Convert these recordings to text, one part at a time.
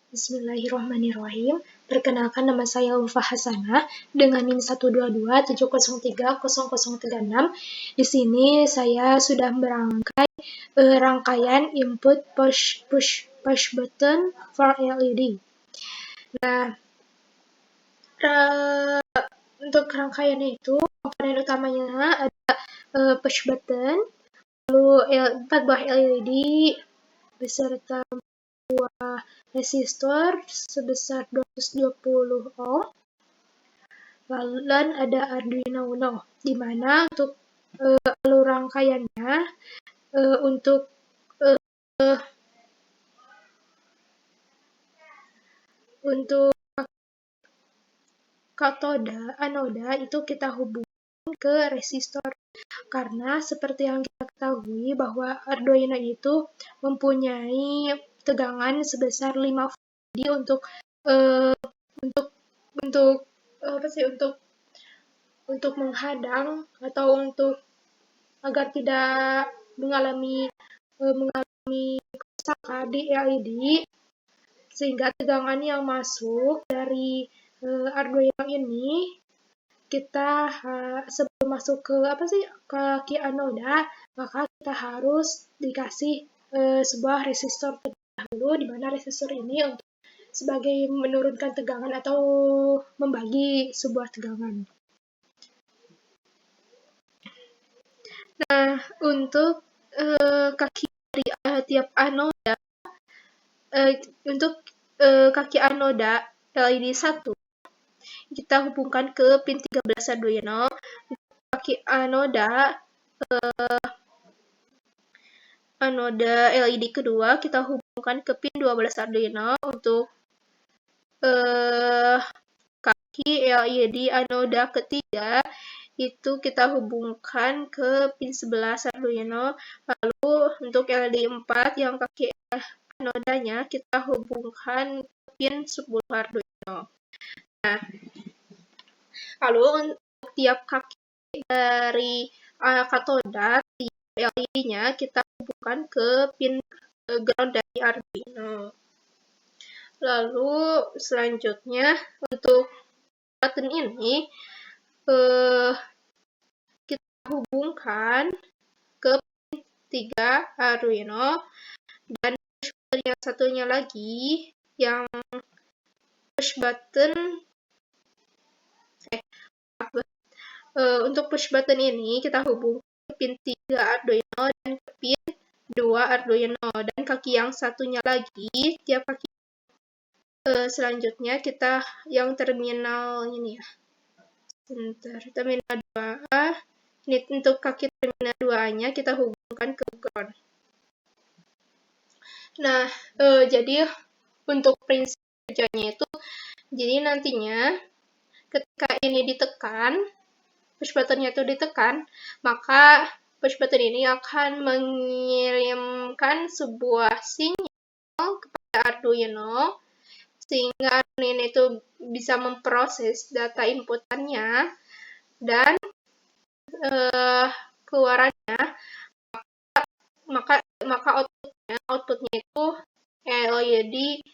Bismillahirrahmanirrahim. Perkenalkan, nama saya Ulfa Hasanah dengan NIM 122703036. Di sini saya sudah merangkai rangkaian input push button for LED. Nah, untuk rangkaiannya itu komponen utamanya ada push button, lalu 4 buah LED beserta buah resistor sebesar 220 ohm. Lalu ada Arduino Uno, di mana untuk alur rangkaiannya untuk anoda itu kita hubungkan ke resistor, karena seperti yang kita ketahui bahwa Arduino itu mempunyai tegangan sebesar 5 volt. Jadi untuk menghadang atau untuk agar tidak mengalami kerusakan di LED, sehingga tegangan yang masuk dari Arduino ini kita sebelum masuk ke kaki anoda, maka kita harus dikasih sebuah resistor terlebih dahulu, di mana resistor ini untuk sebagai menurunkan tegangan atau membagi sebuah tegangan. Nah, untuk kaki dari tiap anoda, untuk kaki anoda LED 1 kita hubungkan ke pin 13 Arduino. Kaki anoda LED kedua kita hubungkan ke pin 12 Arduino. Untuk kaki LED anoda ketiga itu kita hubungkan ke pin 11 Arduino. Lalu untuk LED 4 yang kaki anodanya kita hubungkan ke pin 10 Arduino. Nah, lalu untuk tiap kaki dari katoda LED-nya kita hubungkan ke pin ground dari Arduino. Lalu selanjutnya untuk button ini kita hubungkan ke pin 3 Arduino, dan push button yang satunya lagi yang untuk push button ini kita hubungkan ke pin 3 Arduino dan ke pin 2 Arduino, dan kaki yang satunya lagi, tiap kaki selanjutnya kita yang terminal ini ya. Terminal 2A, ini untuk kaki terminal 2A-nya kita hubungkan ke ground. Nah, jadi untuk prinsip kerjanya itu, jadi nantinya ketika ini ditekan, push button-nya itu ditekan, maka push button ini akan mengirimkan sebuah sinyal kepada Arduino, sehingga Arduino itu bisa memproses data inputannya dan keluarannya, maka outputnya itu LED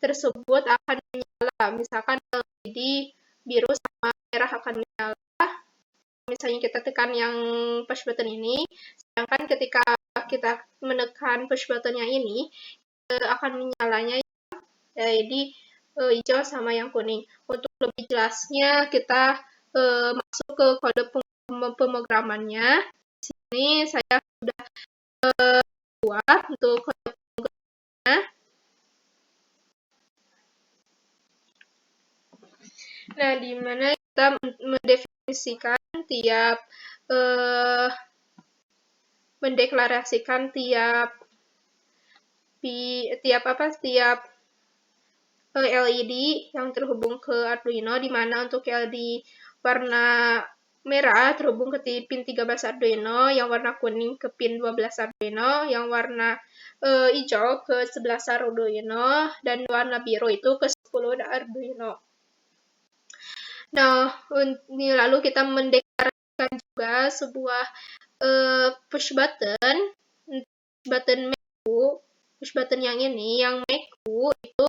tersebut akan menyala. Misalkan LED biru sama merah akan menyala, misalnya kita tekan yang push button ini, sedangkan ketika kita menekan push buttonnya ini akan menyalanya LED hijau sama yang kuning. Untuk lebih jelasnya kita masuk ke kode pemrogramannya. Di sini saya sudah buat untuk kode pemrogramannya. Nah, di mana kita mendeklarasikan tiap LED yang terhubung ke Arduino, di mana untuk LED warna merah terhubung ke pin 13 Arduino, yang warna kuning ke pin 12 Arduino, yang warna hijau ke 11 Arduino, dan warna biru itu ke 10 Arduino. Nah, lalu kita mendeklarasikan juga sebuah push button Meku. Push button yang ini, yang Meku itu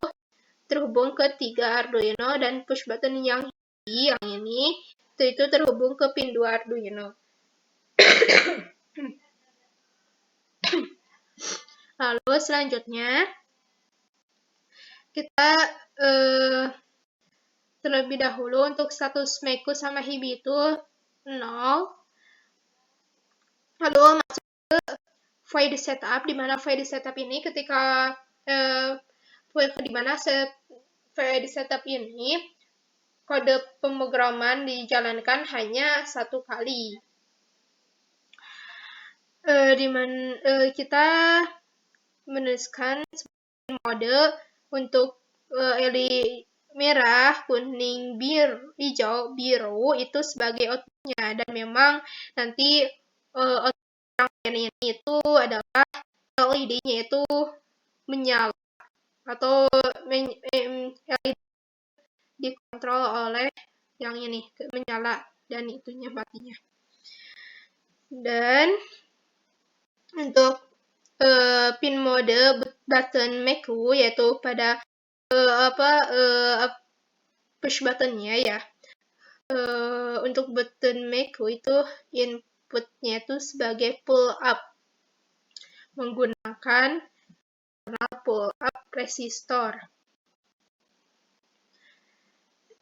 terhubung ke 3 Arduino, dan push button yang ini itu terhubung ke pin 2 Arduino. Lalu selanjutnya kita terlebih dahulu untuk status Meku sama Hibi itu 0. Lalu masuk ke void setup, di mana void setup ini ketika void setup ini kode pemrograman dijalankan hanya 1 kali. Di mana kita menuliskan mode untuk LED merah, kuning, hijau, biru itu sebagai outputnya, dan memang nanti output yang ini itu adalah LED-nya itu menyala atau LED dikontrol oleh yang ini menyala dan itunya matinya. Dan untuk pin mode button Meku yaitu pada push buttonnya ya. Untuk button Meku itu inputnya itu sebagai pull up menggunakan pull up resistor.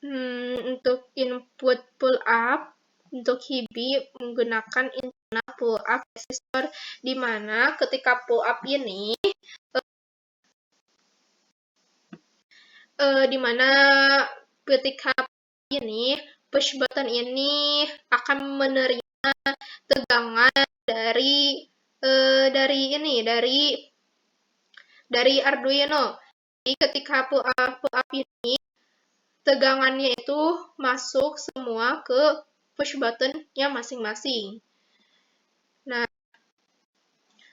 Untuk input pull up untuk Hibi menggunakan internal pull up resistor, di mana ketika pull up ini push button ini akan menerima tegangan dari Arduino. Jadi ketika pull up ini tegangannya itu masuk semua ke push button-nya masing-masing. Nah,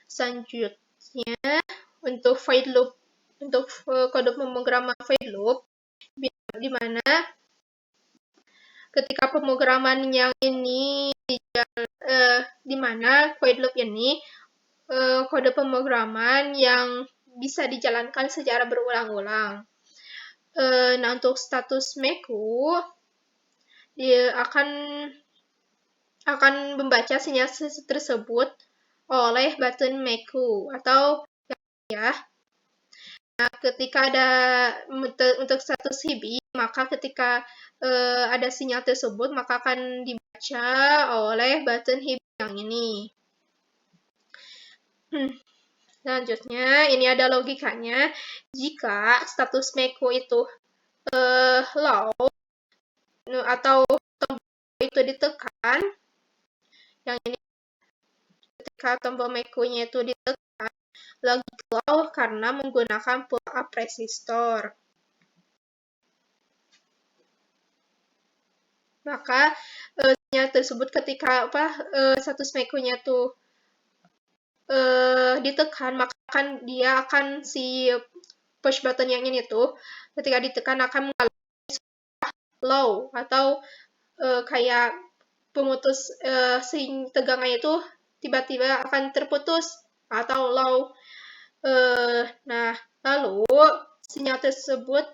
selanjutnya untuk void loop, untuk kode pemrograman void loop, di mana ketika pemrograman yang ini di mana void loop ini kode pemrograman yang bisa dijalankan secara berulang-ulang. Nah, untuk status Meku dia akan membaca sinyal tersebut oleh button Meku atau ya. Nah, ketika ada untuk status Hibi, maka ketika ada sinyal tersebut maka akan dibaca oleh button Hibi yang ini. Selanjutnya, ini ada logikanya. Jika status Meku itu low atau tombol itu ditekan, yang ini ketika tombol Meku-nya itu ditekan, logik low karena menggunakan pull up resistor. Maka sinyal tersebut ketika status Meku-nya tuh ditekan, maka dia akan si push button yang ini tuh ketika ditekan akan mengalami low atau kayak pemutus tegangannya itu tiba-tiba akan terputus atau low. Nah, lalu sinyal tersebut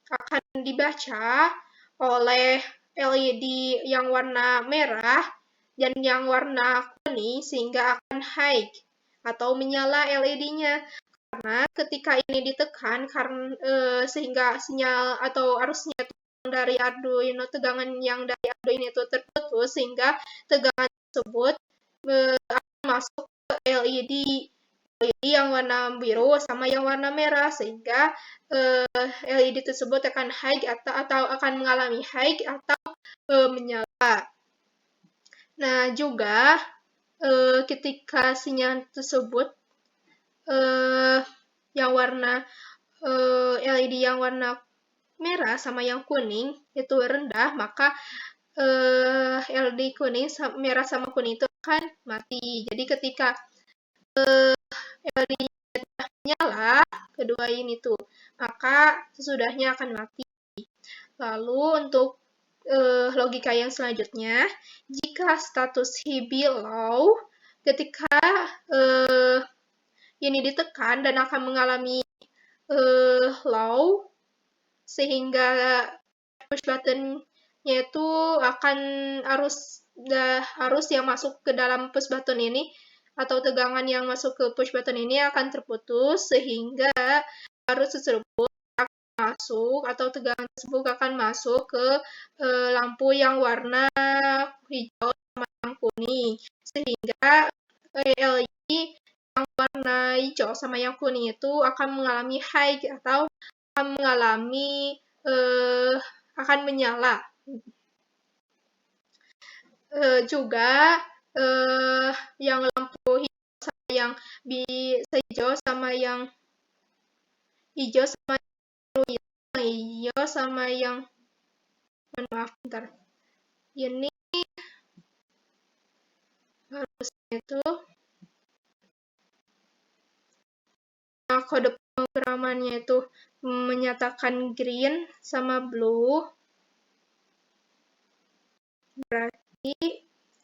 akan dibaca oleh LED yang warna merah dan yang warna kuning sehingga akan high atau menyala LED-nya. Karena ketika ini ditekan sehingga sinyal atau arusnya dari Arduino, tegangan yang dari Arduino itu terputus sehingga tegangan tersebut akan masuk ke LED yang warna biru sama yang warna merah sehingga LED tersebut akan high atau akan mengalami high atau menyala. Nah, juga ketika sinyal tersebut yang warna LED yang warna merah sama yang kuning itu rendah, maka LED kuning, merah sama kuning itu akan mati. Jadi ketika LED nyala, kedua ini tuh, maka sesudahnya akan mati. Lalu untuk logika yang selanjutnya, jika status Hibi low, ketika ini ditekan dan akan mengalami low, sehingga push button-nya itu akan arus yang masuk ke dalam push button ini atau tegangan yang masuk ke push button ini akan terputus, sehingga arus tersebut akan masuk atau tegangan tersebut akan masuk ke lampu yang warna hijau sama yang kuning, sehingga LED yang warna hijau sama yang kuning itu akan mengalami high atau akan menyala. Juga yang lampu hijau sama yang hijau sama yang hijau sama hijau sama yang maaf bentar. Ini harusnya itu kode pemrogramannya itu menyatakan green sama blue, berarti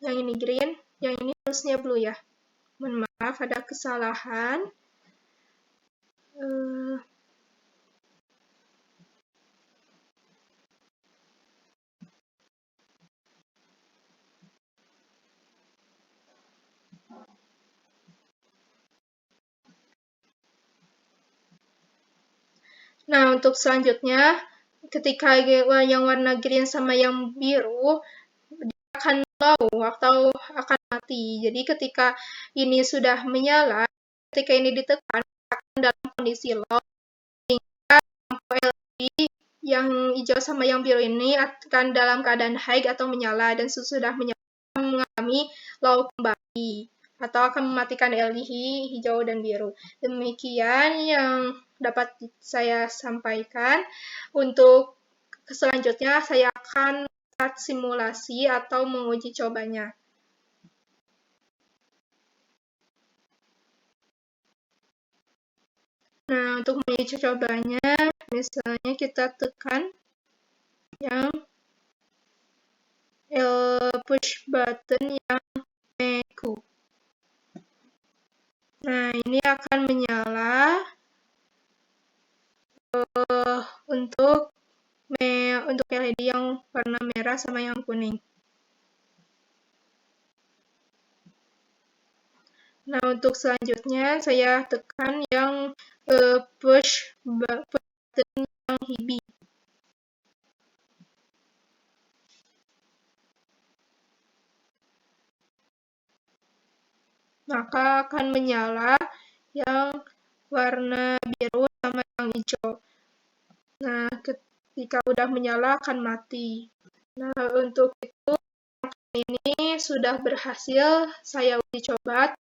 yang ini green, yang ini harusnya blue ya. Mohon maaf, ada kesalahan. Nah, untuk selanjutnya, ketika yang warna green sama yang biru, dia akan low atau akan mati. Jadi ketika ini sudah menyala, ketika ini ditekan, akan dalam kondisi low, sehingga lampu LED yang hijau sama yang biru ini akan dalam keadaan high atau menyala, dan sesudah menyala akan mengalami low kembali atau akan mematikan LED hijau dan biru. Demikian yang dapat saya sampaikan. Untuk selanjutnya saya akan membuat simulasi atau menguji cobanya. Nah, untuk menguji cobanya, misalnya kita tekan yang push button yang Meku. Nah, ini akan menyala untuk LED yang warna merah sama yang kuning. Nah, untuk selanjutnya saya tekan yang push button yang hijau. Maka akan menyala yang warna biru sama yang hijau. Nah, ketika udah menyala akan mati. Nah, untuk itu ini sudah berhasil saya uji coba.